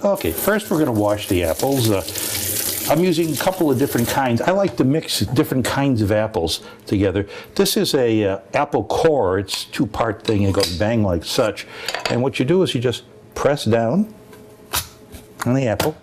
Okay, first we're going to wash the apples. I'm using a couple of different kinds. I like to mix different kinds of apples together. This is a apple core. It's a two-part thing. It goes bang like such. And what you do is you just press down on the apple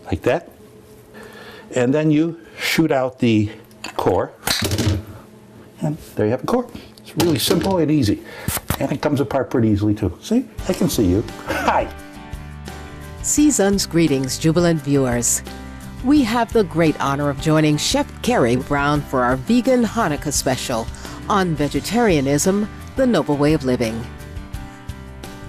like that. And then you shoot out the core. And there you have a core. It's really simple and easy. And it comes apart pretty easily too. See? I can see you. Hi. Season's greetings, jubilant viewers. We have the great honor of joining Chef Cary Brown for our vegan Hanukkah special on vegetarianism, the noble way of living.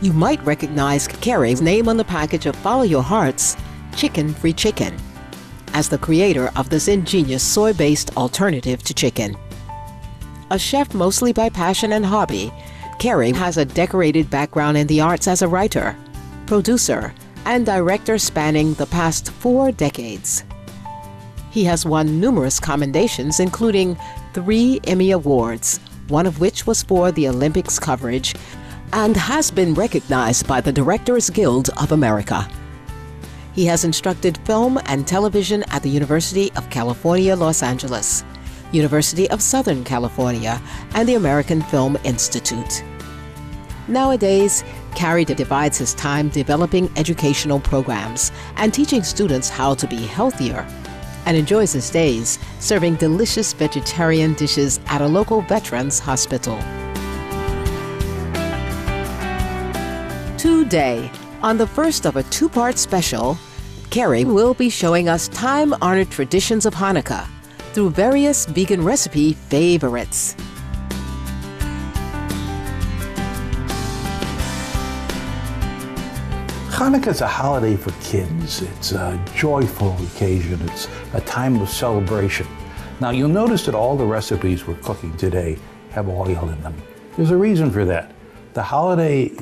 You might recognize Cary's name on the package of Follow Your Heart's Chicken Free Chicken, as the creator of this ingenious soy-based alternative to chicken. A chef mostly by passion and hobby, Cary has a decorated background in the arts as a writer, producer, and director spanning the past 4 decades. He has won numerous commendations, including 3 Emmy Awards, one of which was for the Olympics coverage, and has been recognized by the Directors Guild of America. He has instructed film and television at the University of California, Los Angeles, University of Southern California, and the American Film Institute. Nowadays, Cary divides his time developing educational programs and teaching students how to be healthier, and enjoys his days serving delicious vegetarian dishes at a local veterans hospital. Today, on the first of a 2-part special, Cary will be showing us time-honored traditions of Hanukkah through various vegan recipe favorites. Hanukkah is a holiday for kids. It's a joyful occasion. It's a time of celebration. Now, you'll notice that all the recipes we're cooking today have oil in them. There's a reason for that. The holiday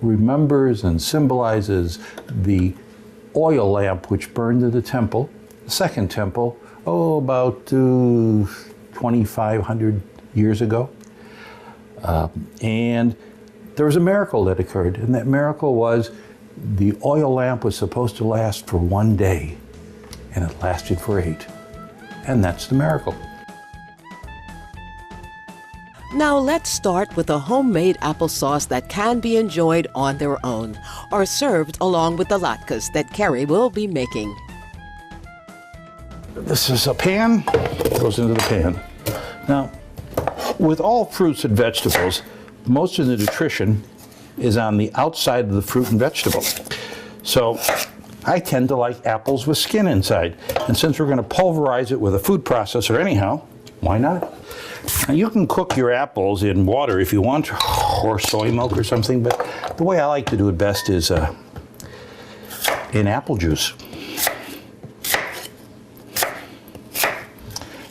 remembers and symbolizes the oil lamp which burned in the temple, the second temple, about 2,500 years ago. And there was a miracle that occurred, and that miracle was the oil lamp was supposed to last for 1 day, and it lasted for 8. And that's the miracle. Now let's start with a homemade applesauce that can be enjoyed on their own or served along with the latkes that Cary will be making. This is a pan, goes into the pan. Now, with all fruits and vegetables, most of the nutrition is on the outside of the fruit and vegetable. So I tend to like apples with skin inside. And since we're going to pulverize it with a food processor anyhow, why not? Now you can cook your apples in water if you want, or soy milk or something, but the way I like to do it best is in apple juice.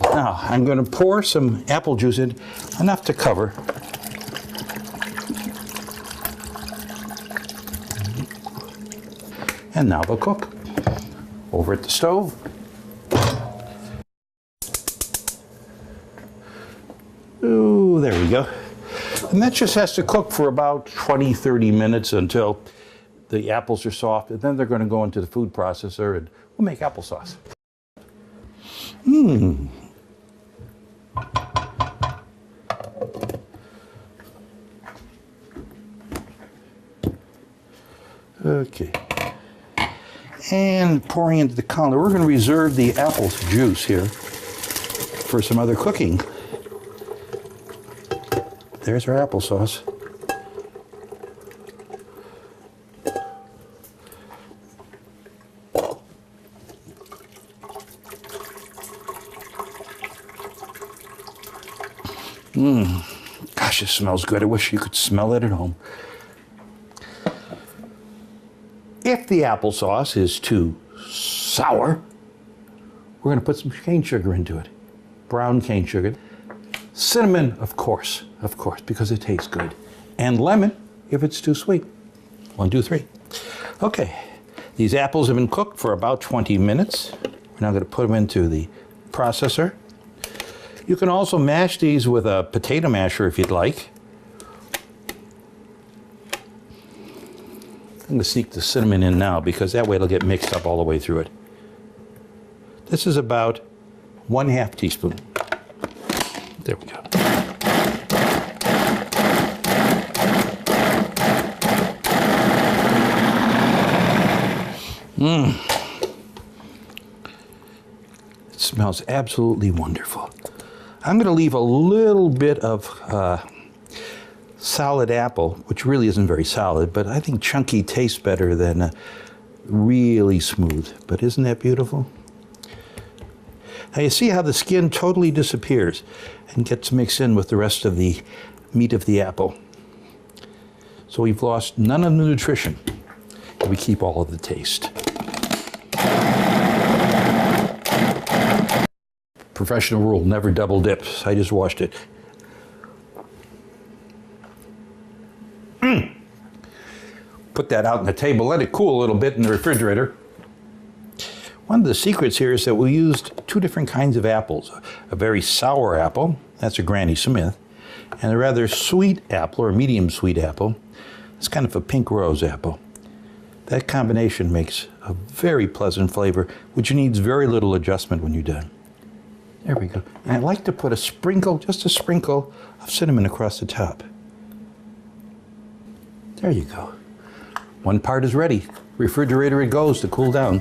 Now I'm going to pour some apple juice in, enough to cover. And now they'll cook over at the stove. Ooh, there we go. And that just has to cook for about 20-30 minutes until the apples are soft, and then they're going to go into the food processor and we'll make applesauce. Okay. And pouring into the colander. We're going to reserve the apple juice here for some other cooking. There's our applesauce. Gosh, it smells good. I wish you could smell it at home. If the applesauce is too sour, we're going to put some cane sugar into it. Brown cane sugar. Cinnamon, of course, because it tastes good. And lemon, if it's too sweet. 1, 2, 3. Okay, these apples have been cooked for about 20 minutes. We're now going to put them into the processor. You can also mash these with a potato masher if you'd like. I'm going to sneak the cinnamon in now because that way it'll get mixed up all the way through it. This is about 1/2 teaspoon. There we go. It smells absolutely wonderful. I'm going to leave a little bit of solid apple, which really isn't very solid, but I think chunky tastes better than really smooth. But isn't that beautiful? Now you see how the skin totally disappears and gets mixed in with the rest of the meat of the apple. So we've lost none of the nutrition, and we keep all of the taste. Professional rule, never double dip. I just washed it. Put that out on the table, let it cool a little bit in the refrigerator. One of the secrets here is that we used 2 different kinds of apples. A very sour apple, that's a Granny Smith, and a rather sweet apple, or medium sweet apple. It's kind of a pink rose apple. That combination makes a very pleasant flavor, which needs very little adjustment when you're done. There we go. And I like to put a sprinkle, just a sprinkle of cinnamon across the top. There you go. 1 part is ready. Refrigerator it goes to cool down.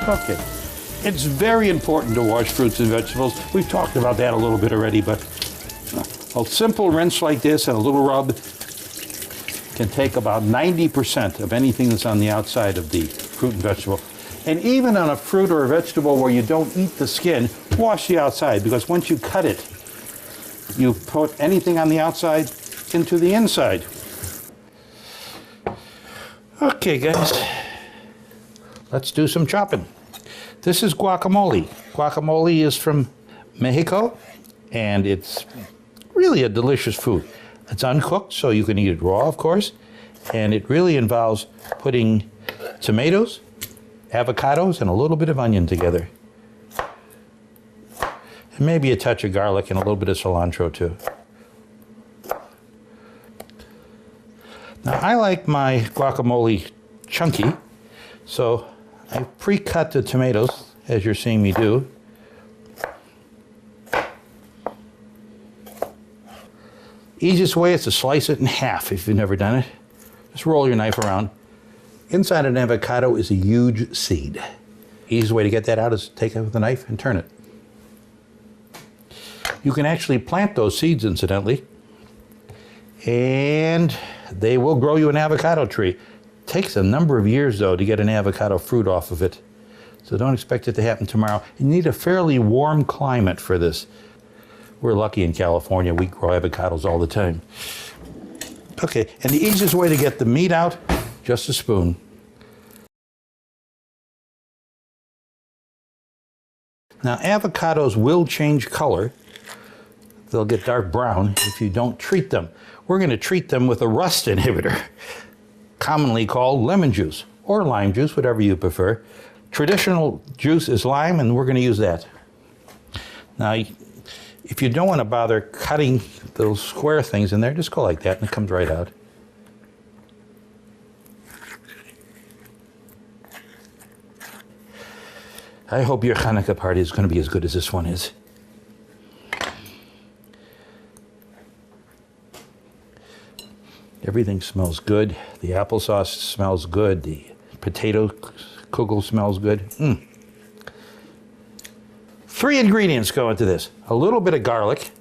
Okay. It's very important to wash fruits and vegetables. We've talked about that a little bit already, but a simple rinse like this and a little rub can take about 90% of anything that's on the outside of the fruit and vegetable. And even on a fruit or a vegetable where you don't eat the skin, wash the outside, because once you cut it, you put anything on the outside into the inside. Okay, guys, let's do some chopping. This is guacamole. Guacamole is from Mexico, and it's really a delicious food. It's uncooked, so you can eat it raw, of course, and it really involves putting tomatoes, avocados, and a little bit of onion together. And maybe a touch of garlic and a little bit of cilantro, too. Now, I like my guacamole chunky, so I pre-cut the tomatoes, as you're seeing me do. Easiest way is to slice it in half if you've never done it. Just roll your knife around. Inside an avocado is a huge seed. Easiest way to get that out is take it with a knife and turn it. You can actually plant those seeds, incidentally, and they will grow you an avocado tree. It takes a number of years, though, to get an avocado fruit off of it. So don't expect it to happen tomorrow. You need a fairly warm climate for this. We're lucky in California, we grow avocados all the time. Okay, and the easiest way to get the meat out, just a spoon. Now, avocados will change color. They'll get dark brown if you don't treat them. We're going to treat them with a rust inhibitor, commonly called lemon juice or lime juice, whatever you prefer. Traditional juice is lime, and we're going to use that. Now, if you don't want to bother cutting those square things in there, just go like that and it comes right out. I hope your Hanukkah party is going to be as good as this one is. Everything smells good. The applesauce smells good. The potato kugel smells good. 3 ingredients go into this. A little bit of garlic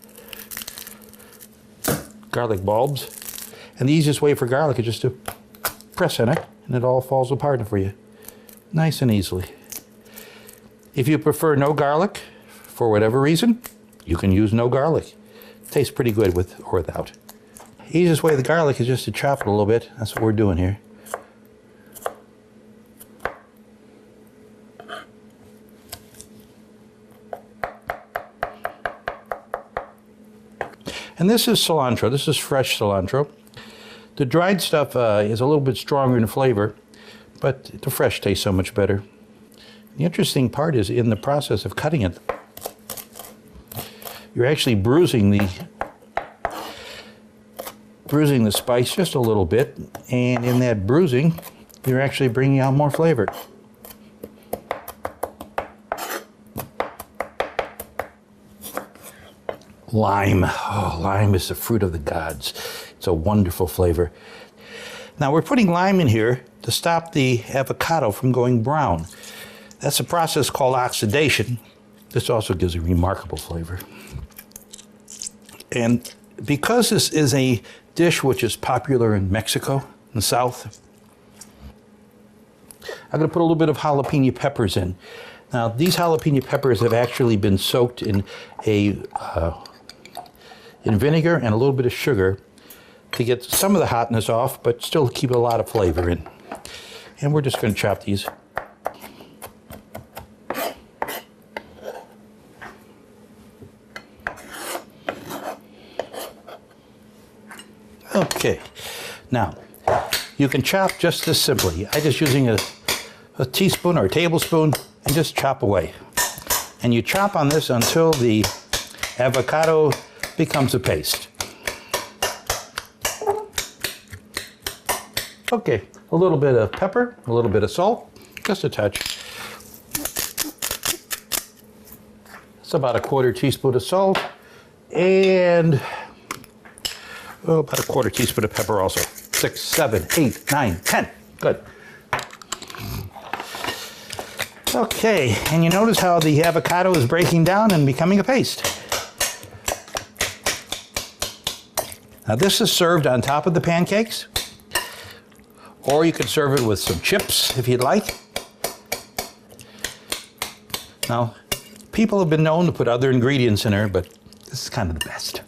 bulbs. And the easiest way for garlic is just to press in it, and it all falls apart for you. Nice and easily. If you prefer no garlic, for whatever reason, you can use no garlic. It tastes pretty good with or without. Easiest way with the garlic is just to chop it a little bit. That's what we're doing here. And this is cilantro. This is fresh cilantro. The dried stuff is a little bit stronger in flavor, but the fresh tastes so much better. The interesting part is in the process of cutting it, you're actually bruising the spice just a little bit, and in that bruising, you're actually bringing out more flavor. Lime. Oh, lime is the fruit of the gods. It's a wonderful flavor. Now we're putting lime in here to stop the avocado from going brown. That's a process called oxidation. This also gives a remarkable flavor. And because this is a dish which is popular in Mexico, in the South, I'm going to put a little bit of jalapeno peppers in. Now, these jalapeno peppers have actually been soaked in vinegar and a little bit of sugar to get some of the hotness off, but still keep a lot of flavor in. And we're just going to chop these. Okay, now you can chop just this simply. I'm just using a teaspoon or a tablespoon and just chop away. And you chop on this until the avocado becomes a paste. Okay, a little bit of pepper, a little bit of salt, just a touch. It's about a quarter teaspoon of salt and about a quarter teaspoon of pepper also. 6, 7, 8, 9, 10. Good. Okay, and you notice how the avocado is breaking down and becoming a paste. Now this is served on top of the pancakes, or you can serve it with some chips if you'd like. Now, people have been known to put other ingredients in there, but this is kind of the best.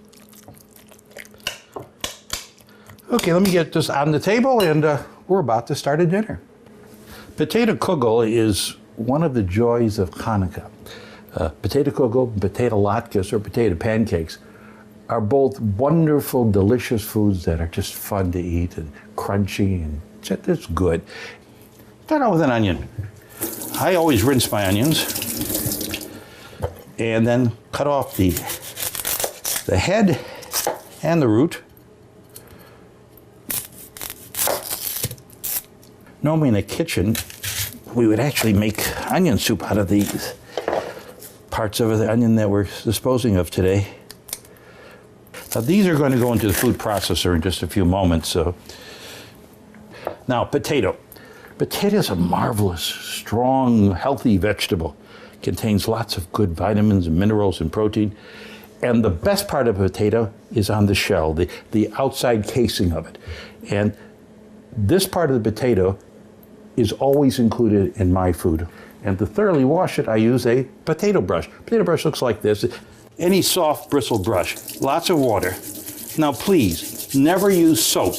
Okay, let me get this on the table, and we're about to start a dinner. Potato kugel is one of the joys of Hanukkah. Potato kugel, potato latkes, or potato pancakes are both wonderful, delicious foods that are just fun to eat and crunchy, and it's good. Start out with an onion. I always rinse my onions and then cut off the head and the root. Normally in a kitchen, we would actually make onion soup out of these parts of the onion that we're disposing of today. Now these are going to go into the food processor in just a few moments. So now potato. Potato is a marvelous, strong, healthy vegetable. Contains lots of good vitamins and minerals and protein. And the best part of a potato is on the shell, the outside casing of it. And this part of the potato is always included in my food. And to thoroughly wash it, I use a potato brush. Potato brush looks like this. Any soft bristle brush, lots of water. Now please, never use soap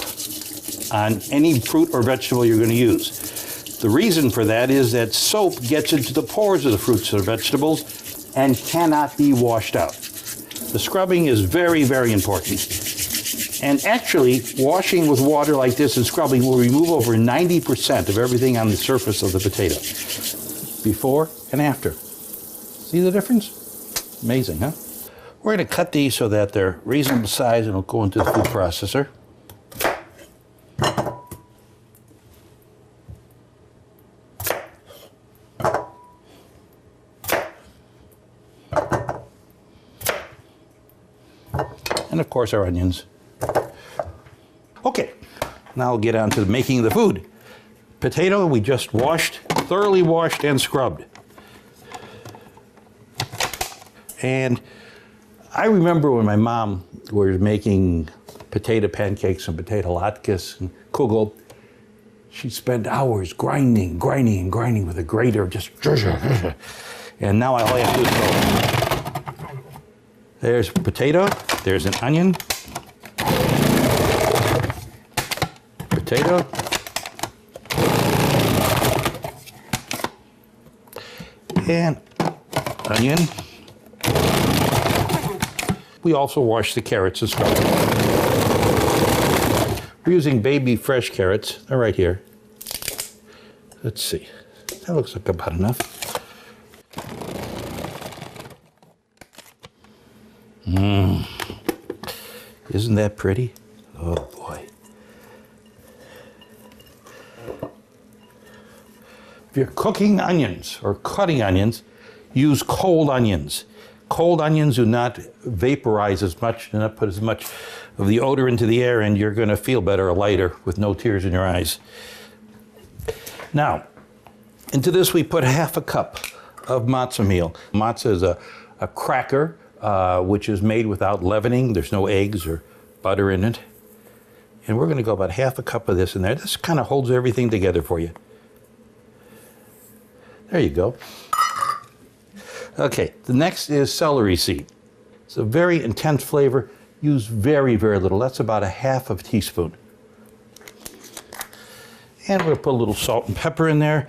on any fruit or vegetable you're going to use. The reason for that is that soap gets into the pores of the fruits or vegetables and cannot be washed out. The scrubbing is very, very important. And actually, washing with water like this and scrubbing will remove over 90% of everything on the surface of the potato, before and after. See the difference? Amazing, huh? We're going to cut these so that they're reasonable size and it'll go into the food processor. And of course our onions. Okay, now we'll get on to making the food. Potato we just washed, thoroughly washed and scrubbed. And I remember when my mom was making potato pancakes and potato latkes and kugel, she'd spend hours grinding with a grater, just and now all I have to do is go. There's potato, there's an onion, potato, and onion. We also wash the carrots and scrub them. We're using baby fresh carrots. They're right here. Let's see. That looks like about enough. Isn't that pretty? Oh boy. If you're cooking onions or cutting onions, use cold onions. Cold onions do not vaporize as much, do not put as much of the odor into the air, and you're going to feel better or lighter with no tears in your eyes. Now, into this we put half a cup of matzah meal. Matzah is a cracker which is made without leavening. There's no eggs or butter in it. And we're going to go about half a cup of this in there. This kind of holds everything together for you. There you go. Okay, the next is celery seed. It's a very intense flavor. Use very, very little. That's about a half of a teaspoon. And we're going to put a little salt and pepper in there.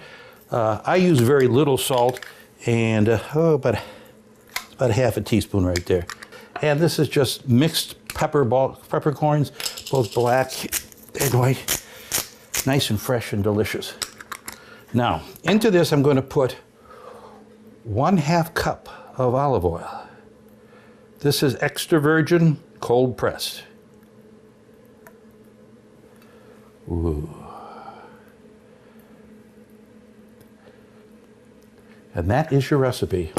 I use very little salt, and about a half a teaspoon right there. And this is just mixed peppercorns, both black and white. Nice and fresh and delicious. Now, into this I'm going to put 1/2 cup of olive oil. This is extra virgin, cold pressed. Ooh. And that is your recipe.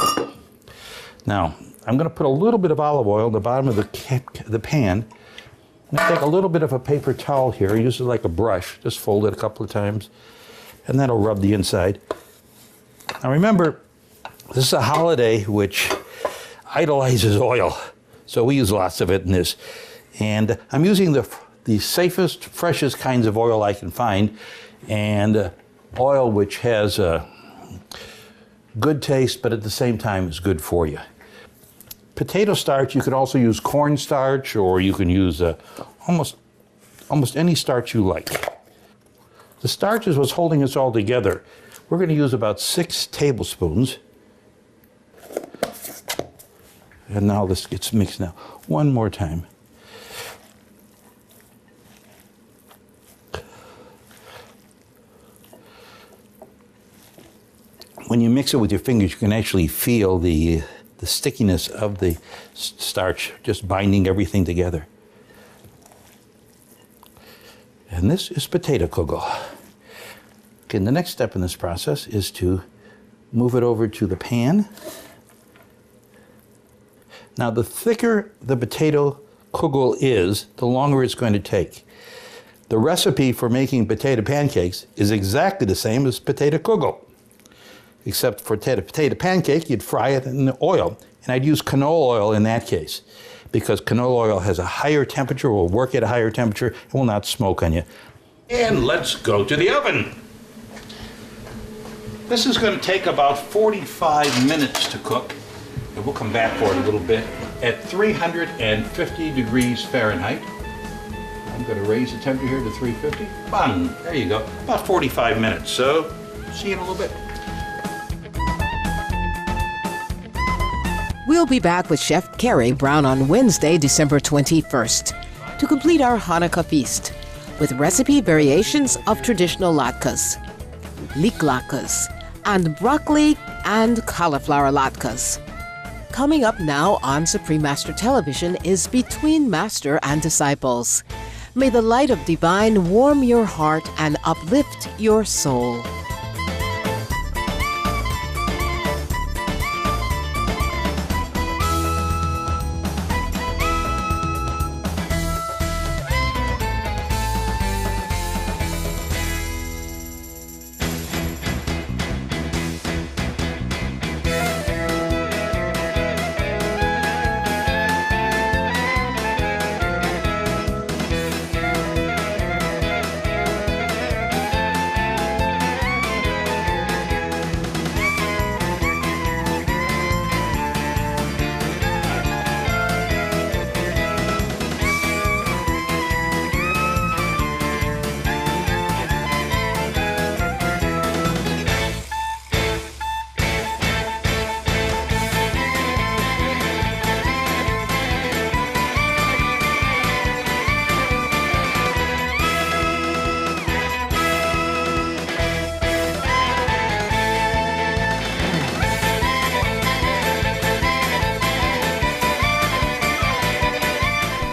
Now, I'm going to put a little bit of olive oil in the bottom of the pan. I'm going to take a little bit of a paper towel here, use it like a brush, just fold it a couple of times, and that'll rub the inside. Now remember, this is a holiday which idolizes oil, so we use lots of it in this. And I'm using the safest, freshest kinds of oil I can find, and oil which has a good taste, but at the same time is good for you. Potato starch, you could also use corn starch, or you can use almost any starch you like. The starch is what's holding us all together. We're going to use about 6 tablespoons. And now this gets mixed now. One more time. When you mix it with your fingers, you can actually feel the stickiness of the starch just binding everything together. And this is potato kugel. Okay, and the next step in this process is to move it over to the pan. Now, the thicker the potato kugel is, the longer it's going to take. The recipe for making potato pancakes is exactly the same as potato kugel. Except for potato pancake, you'd fry it in the oil. And I'd use canola oil in that case, because canola oil has a higher temperature, will work at a higher temperature, and will not smoke on you. And let's go to the oven. This is going to take about 45 minutes to cook, and we'll come back for it a little bit, at 350 degrees Fahrenheit. I'm going to raise the temperature here to 350. Bang! There you go. About 45 minutes. So, see you in a little bit. We'll be back with Chef Cary Brown on Wednesday, December 21st, to complete our Hanukkah feast with recipe variations of traditional latkes, leek latkes, and broccoli and cauliflower latkes. Coming up now on Supreme Master Television is Between Master and Disciples. May the light of divine warm your heart and uplift your soul.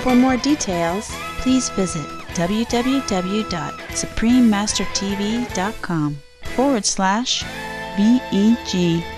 For more details, please visit www.suprememastertv.com/VEG